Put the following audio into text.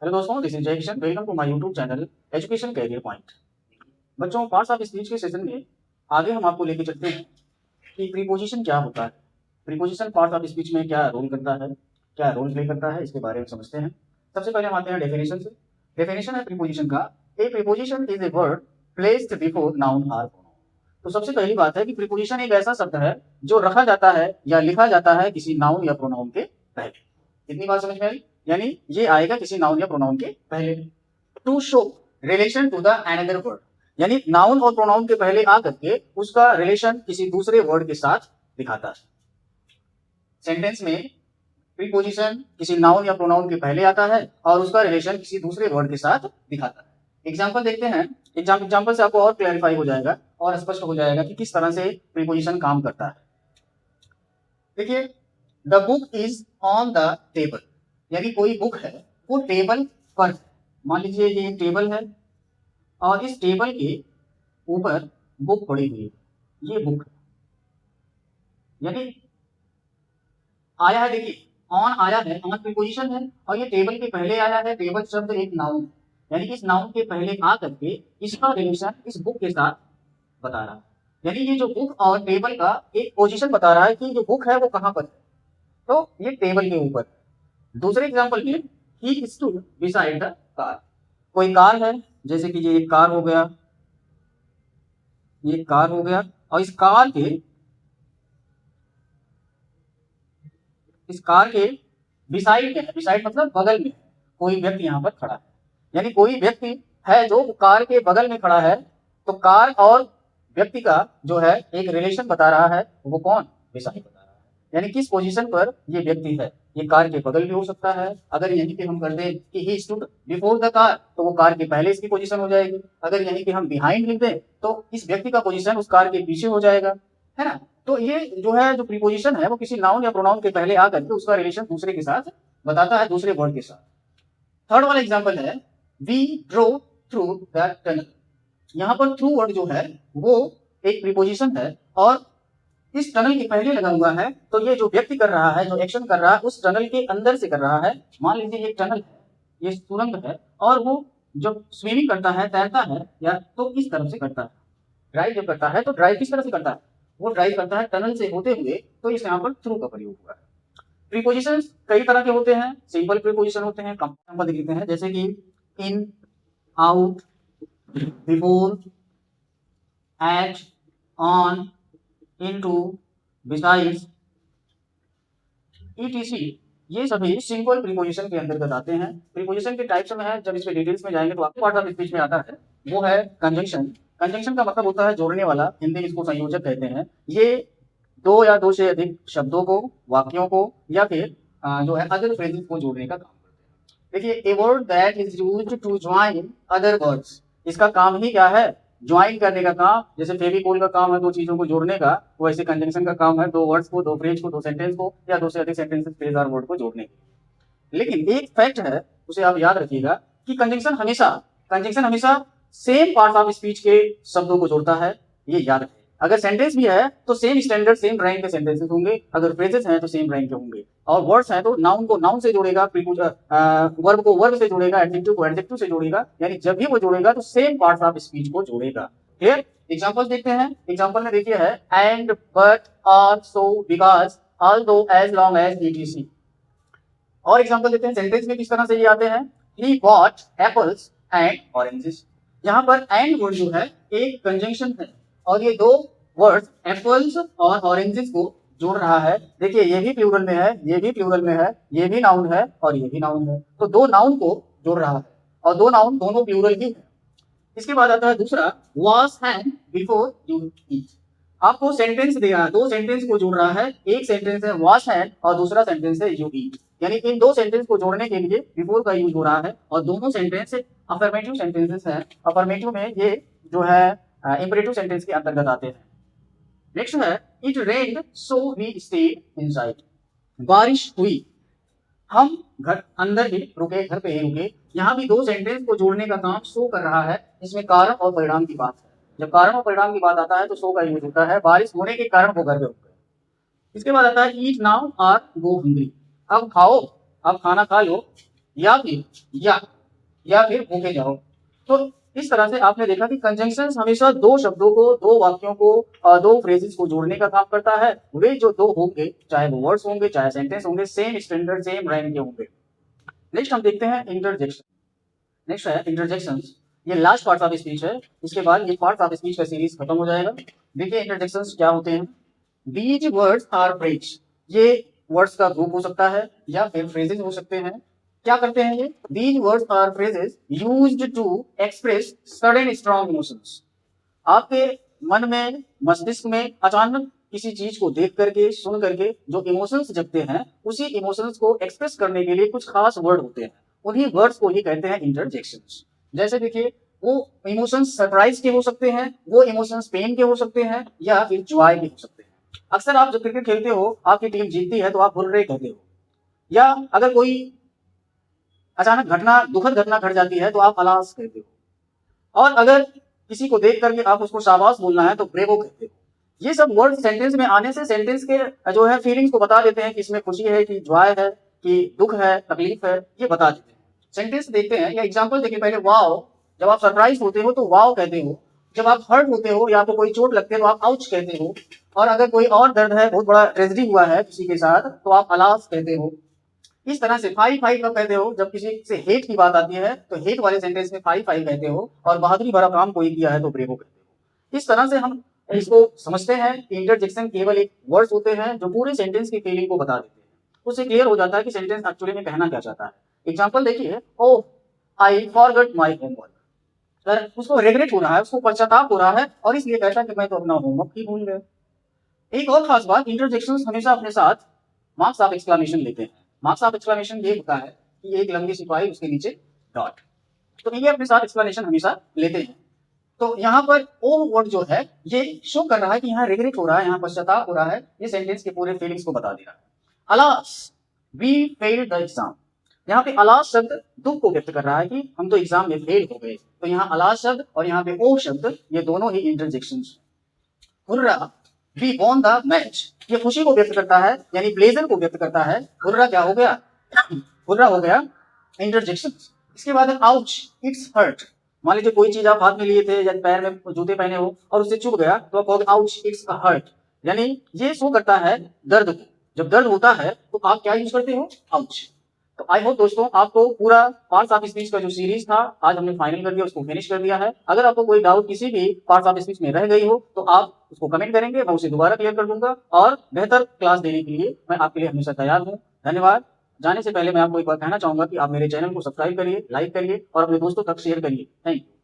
Hello दोस्तों, this is Jai Kishan. Welcome to my YouTube channel education career point. बच्चों, parts of speech के session में आगे हम आपको लेके चलते हैं कि प्रीपोजिशन क्या होता है, प्रीपोजिशन पार्ट्स ऑफ स्पीच में क्या रोल करता है, क्या रोल प्ले करता है, इसके बारे में समझते हैं। सबसे पहले हम आते हैं डेफिनेशन से। डेफिनेशन है प्रीपोजिशन का, a preposition is a word placed before noun or pronoun. तो सबसे पहली बात है कि प्रीपोजिशन एक ऐसा शब्द है जो रखा जाता है या लिखा जाता है किसी नाउन या प्रोनाउन के पहले। इतनी बात समझ में आई? यानी ये आएगा किसी नाउन या प्रोनाउन के पहले। To show relation to the another word, यानी नाउन और प्रोनाउन के पहले आकर के उसका रिलेशन किसी दूसरे वर्ड के साथ दिखाता है। सेंटेंस में प्रीपोजिशन किसी नाउन या प्रोनाउन के पहले आता है और उसका रिलेशन किसी दूसरे वर्ड के साथ दिखाता है। एग्जाम्पल देखते हैं। एग्जाम्पल से आपको और क्लैरिफाई हो जाएगा और स्पष्ट हो जाएगा कि किस तरह से प्रीपोजिशन काम करता है। देखिए, the book is on the table, यानी कोई बुक है वो टेबल पर। मान लीजिए ये एक टेबल है और इस टेबल के ऊपर बुक पड़ी हुई है, ये बुक यानी आया है। देखिए, ऑन आया है, ऑन प्रीपोजिशन है और ये टेबल के पहले आया है। टेबल शब्द एक नाउन है, यानी इस नाउन के पहले आ करके इसका रिलेशन इस बुक के साथ बता रहा है। यानी ये जो बुक और टेबल का एक पोजीशन बता रहा है कि जो बुक है वो कहां पर है, तो ये टेबल के ऊपर। दूसरे एग्जांपल में he stood beside the car, कोई कार है, जैसे कि ये एक कार हो गया, ये कार हो गया और इस कार के बिसाइड है, बिसाइड मतलब बगल में कोई व्यक्ति यहाँ पर खड़ा है। यानी कोई व्यक्ति है जो कार के बगल में खड़ा है, तो कार और व्यक्ति का जो है एक रिलेशन बता रहा है, वो कौन? बिसाइड बता रहा है। यानी किस पोजीशन पर ये व्यक्ति है, ये कार के बगल भी हो सकता है। अगर यहीं पे हम कर दें कि he stood before the car, तो वो कार के पहले इसकी पोजीशन हो जाएगी। अगर यहीं पे हम बिहाइंड लिख दें तो इस व्यक्ति का पोजीशन उस कार के पीछे हो जाएगा, है ना। तो ये जो है, जो प्रीपोजिशन है वो किसी नाउन या प्रोनाउन के पहले आकर के उसका रिलेशन दूसरे के साथ बताता है, दूसरे वर्ड के साथ। थर्ड वाला एग्जांपल है we drove through the tunnel. यहाँ पर थ्रू वर्ड जो है वो एक प्रीपोजिशन है और इस टनल के पहले लगा हुआ है। तो ये जो व्यक्ति कर रहा है, जो एक्शन कर रहा है, उस टनल के अंदर से कर रहा है। मान लीजिए ये टनल है, ये सुरंग है और वो जब स्विमिंग करता है, तैरता है या तो किस तरफ से करता है, ड्राइव जब करता है तो ड्राइव किस तरह से करता है, वो ड्राइव करता है टनल से होते हुए। तो इस यहाँ पर थ्रू का प्रयोग हुआ है। प्रीपोजिशन कई तरह के होते हैं। सिंपल प्रीपोजिशन होते हैं, एग्जांपल देख लेते हैं, जैसे कि in, out, before, at, on, into, besides, ETC. ये सभी सिंपल प्रीपोजिशन के अंतर्गत आते हैं। प्रीपोजिशन के टाइप्स में है, जब इसमें डिटेल्स में जाएंगे तो आपको पार्ट ऑफ स्पीच में आता है, वो है कंजंक्शन। कंजंक्शन का मतलब होता है जोड़ने वाला, हिंदी में इसको संयोजक कहते हैं। ये दो या दो से अधिक शब्दों को, वाक्यों को या फिर जो है अदर फ्रेजेस को जोड़ने का काम करते हैं। देखिए, a word that is used to join other words, इसका काम ही क्या है? ज्वाइन करने का काम। जैसे फेविकोल का काम है दो चीजों को जोड़ने का, वैसे कंजंक्शन का काम है दो वर्ड्स को, दो फ्रेज को, दो सेंटेंस को या दो से अधिक सेंटेंसेस, फ्रेज और वर्ड को जोड़ने की। लेकिन एक फैक्ट है, उसे आप याद रखिएगा कि कंजंक्शन हमेशा सेम पार्ट ऑफ स्पीच के शब्दों को जोड़ता है, ये याद रखें। अगर सेंटेंस भी है तो सेम स्टैंडर्ड, सेम रैंक के सेंटेंसेस होंगे। अगर फ्रेजेस हैं तो सेम रैंक के होंगे। और वर्ड्स हैं तो नाउन को नाउन से जोड़ेगा, वर्ब को वर्ब से जोड़ेगा, एडजेक्टिव को एडजेक्टिव से जोड़ेगा। यानी जब भी वो जोड़ेगा तो सेम पार्ट्स ऑफ स्पीच को जोड़ेगा। क्लियर? एग्जांपल देखते हैं। एग्जांपल में देखिए है एंड, बट, और, so, because, although, as long as, ETC. और एग्जांपल देते हैं सेंटेंस में किस तरह से ये आते हैं। He bought apples and oranges. यहाँ पर एंड वर्ड जो है एक कंजंक्शन है और ये दो वर्ड्स एप्पल्स और ऑरेंजेस को जोड़ रहा है। देखिए, ये भी प्लूरल में है, ये भी प्लूरल में है, ये भी नाउन है और ये भी नाउन है, तो दो नाउन को जोड़ रहा है और दो नाउन दोनों प्लूरल ही है। इसके बाद आता है दूसरा, wash hand before you eat. आपको सेंटेंस दे रहा है, दो सेंटेंस को जोड़ रहा है। एक सेंटेंस है वॉश हैंड और दूसरा सेंटेंस है यू ईट। यानी इन दो सेंटेंस को जोड़ने के लिए बिफोर का यूज हो रहा है और दोनों सेंटेंस अफर्मेटिव सेंटेंसेस हैं। अफर्मेटिव में ये जो है इंपरेटिव सेंटेंस के अंतर्गत आते हैं। नेक्स्ट है it rained so we stayed inside. बारिश हुई, हम घर अंदर ही रुके, घर पे ही रुके। यहाँ भी दो सेंटेंस को जोड़ने का काम सो कर रहा है। इसमें कारण और परिणाम की बात है। जब कारण और परिणाम की बात आता है तो सो का यूज होता है। बारिश होने के कारण वो घर पे रुक गए। इसके बाद आता है eat now or go hungry. अब खाओ, अब खाना खा लो या फिर या फिर होके जाओ। तो इस तरह से आपने देखा कि कंजंक्शन हमेशा दो शब्दों को, दो वाक्यों को और दो फ्रेजेस को जोड़ने का काम करता है। वे जो दो होंगे, चाहे वो वर्ड्स होंगे चाहे सेंटेंस होंगे, सेम स्टैंडर्ड सेम रैंक के होंगे। नेक्स्ट हम देखते हैं इंटरजेक्शन। नेक्स्ट है इंटरजेक्शन। ये लास्ट पार्ट ऑफ स्पीच है, इसके बाद ये पार्ट ऑफ स्पीच का सीरीज खत्म हो जाएगा। देखिए इंटरजेक्शन क्या होते हैं। दीज वर्ड्स आर फ्रेज, ये वर्ड्स का ग्रुप हो सकता है या फिर फ्रेजेस हो सकते हैं। क्या करते हैं ये? These words or phrases used to express sudden strong emotions. आपके मन में, मस्तिष्क में अचानक किसी चीज को देख करके, सुन करके जो इमोशंस जगते हैं, उसी इमोशंस को एक्सप्रेस करने के लिए कुछ खास वर्ड होते हैं। उन्हीं वर्ड्स को ही कहते हैं इंटरजेक्शंस। जैसे देखिए, वो इमोशंस सरप्राइज के हो सकते हैं, वो इमोशंस पेन के हो सकते हैं या फिर जॉय के हो सकते हैं। अक्सर आप जब क्रिकेट खेलते हो, आपकी टीम जीतती है तो आप हुर्रे कहते हो, या अगर कोई अचानक घटना, दुखद घटना घट जाती है तो आप अलास कहते हो, और अगर किसी को देख करके आप उसको शाबाश बोलना है तो ब्रेवो कहते हो। ये सब वर्ड सेंटेंस में आने से सेंटेंस के जो है फीलिंग्स को बता देते हैं कि इसमें खुशी है, कि जॉय है, कि दुख है, तकलीफ है, ये बता देते हैं। सेंटेंस देखते हैं या एग्जांपल देखिए। पहले वाओ, जब आप सरप्राइज होते हो तो वाओ कहते हो। जब आप हर्ट होते हो या आपको कोई चोट लगती है तो आप आउच कहते हो। और अगर कोई और दर्द है, बहुत बड़ा ट्रेजेडी हुआ है किसी के साथ, तो आप अलास कहते हो। इस तरह से फाई फाई कब कहते हो? जब किसी से हेट की बात आती है तो हेट वाले सेंटेंस में फाई फाई कहते हो, और बहादुरी भरा काम कोई किया है तो ब्रेवो कहते हो। इस तरह से हम इसको समझते हैं कि इंटरजेक्शन केवल एक वर्ड्स होते हैं जो पूरे सेंटेंस की फीलिंग को बता देते हैं। उससे क्लियर हो जाता है कि सेंटेंस एक्चुअली में कहना क्या चाहता है। एग्जाम्पल देखिए, ओह आई फॉरगॉट माय होमवर्क। अगर उसको रिग्रेट हो रहा है, उसको पश्चाताप हो रहा है, और इसलिए कहता है कि मैं तो अपना होमवर्क ही भूल गया। एक और खास बात, इंटरजेक्शंस हमेशा अपने साथ मार्क्स ऑफ एक्सक्लेमेशन लेते हैं। मार्क्स ऑफ एक्सक्लेमेशन ये होता है कि एक लंबी सी फाइल, उसके नीचे डॉट, तो ये अपने साथ एक्सप्लेनेशन हमेशा लेते हैं। तो यहाँ पर ओ वर्ड जो है ये शो कर रहा है कि यहाँ रिग्रेट हो रहा है, यहाँ पश्चाताप हो रहा है। ये सेंटेंस के पूरे फीलिंग्स को बता दे रहा है। Alas we failed the exam, यहाँ पे अलास शब्द दुख को व्यक्त कर रहा है कि हम तो एग्जाम में फेल हो गए। तो यहाँ अलास शब्द और यहाँ पे ओ शब्द, ये दोनों ही interjections. Hurrah we won the match, ये खुशी को व्यक्त करता है, यानी प्लेजर को व्यक्त करता है। हुर्रा क्या हो गया? हुर्रा हो गया इंटरजेक्शन। इसके बाद आउच, इट्स हर्ट। मान लीजिए कोई चीज आप हाथ में लिए थे या पैर में जूते पहने हो और उससे चुभ गया, तो आप कहोगे आउच इट्स हर्ट, यानी ये शो करता है दर्द को। जब दर्द होता है तो आप क्या यूज करते हो? आउच। तो आई होप दोस्तों आपको पूरा पार्ट्स ऑफ स्पीच का जो सीरीज था आज हमने फाइनल कर दिया, उसको फिनिश कर दिया है। अगर आपको कोई डाउट किसी भी पार्ट्स ऑफ स्पीच में रह गई हो तो आप उसको कमेंट करेंगे, मैं उसे दोबारा क्लियर कर दूंगा, और बेहतर क्लास देने के लिए मैं आपके लिए हमेशा तैयार हूँ। धन्यवाद। जाने से पहले मैं आपको एक बार कहना चाहूंगा कि आप मेरे चैनल को सब्सक्राइब करिए, लाइक करिए और अपने दोस्तों तक शेयर करिए। Thank you.